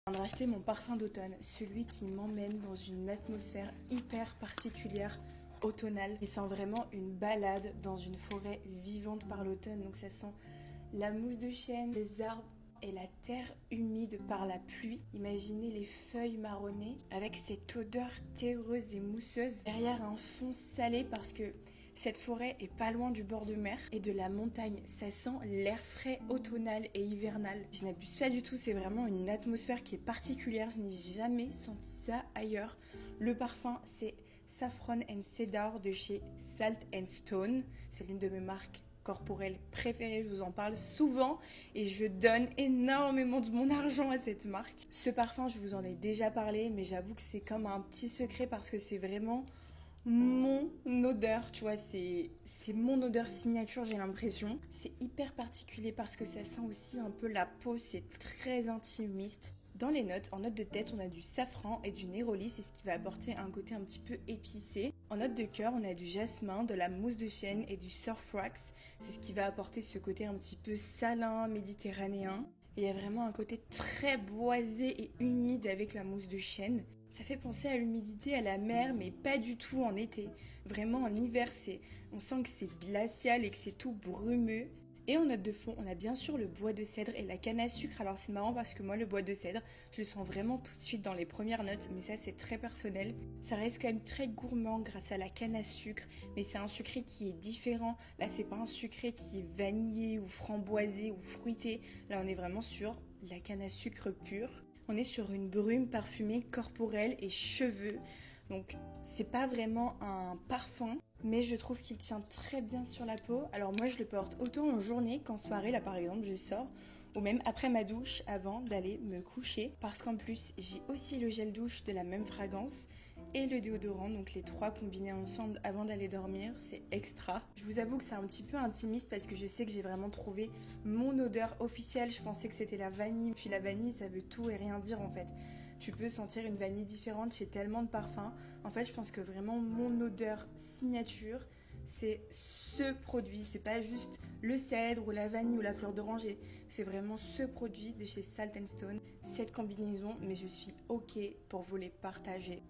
Je viens de racheter mon parfum d'automne, celui qui m'emmène dans une atmosphère hyper particulière automnale. Il sent vraiment une balade dans une forêt vivante par l'automne. Donc ça sent la mousse de chêne, les arbres et la terre humide par la pluie. Imaginez les feuilles marronnées avec cette odeur terreuse et mousseuse derrière un fond salé parce que cette forêt est pas loin du bord de mer et de la montagne. Ça sent l'air frais automnal et hivernal. Je n'abuse pas du tout, c'est vraiment une atmosphère qui est particulière. Je n'ai jamais senti ça ailleurs. Le parfum, c'est Saffron and Cedar de chez Salt and Stone. C'est l'une de mes marques corporelle préférée, je vous en parle souvent et je donne énormément de mon argent à cette marque. Ce parfum, je vous en ai déjà parlé, mais j'avoue que c'est comme un petit secret parce que c'est vraiment mon odeur, tu vois, c'est mon odeur signature, j'ai l'impression. C'est hyper particulier parce que ça sent aussi un peu la peau, c'est très intimiste. Dans les notes, en note de tête, on a du safran et du néroli, c'est ce qui va apporter un côté un petit peu épicé. En note de cœur, on a du jasmin, de la mousse de chêne et du surfwax, c'est ce qui va apporter ce côté un petit peu salin, méditerranéen. Et il y a vraiment un côté très boisé et humide avec la mousse de chêne. Ça fait penser à l'humidité à la mer, mais pas du tout en été. Vraiment en hiver, on sent que c'est glacial et que c'est tout brumeux. Et en note de fond, on a bien sûr le bois de cèdre et la canne à sucre. Alors c'est marrant parce que moi, le bois de cèdre, je le sens vraiment tout de suite dans les premières notes, mais ça c'est très personnel. Ça reste quand même très gourmand grâce à la canne à sucre, mais c'est un sucré qui est différent. Là, c'est pas un sucré qui est vanillé ou framboisé ou fruité. Là, on est vraiment sur la canne à sucre pure. On est sur une brume parfumée corporelle et cheveux. Donc c'est pas vraiment un parfum, mais je trouve qu'il tient très bien sur la peau. Alors moi je le porte autant en journée qu'en soirée. Là par exemple je sors, ou même après ma douche avant d'aller me coucher. Parce qu'en plus j'ai aussi le gel douche de la même fragrance et le déodorant, donc les trois combinés ensemble avant d'aller dormir, c'est extra. Je vous avoue que c'est un petit peu intimiste parce que je sais que j'ai vraiment trouvé mon odeur officielle. Je pensais que c'était la vanille, puis la vanille ça veut tout et rien dire en fait. Tu peux sentir une vanille différente chez tellement de parfums. En fait, je pense que vraiment mon odeur signature, c'est ce produit. C'est pas juste le cèdre ou la vanille ou la fleur d'oranger. C'est vraiment ce produit de chez Salt and Stone. Cette combinaison, mais je suis ok pour vous les partager.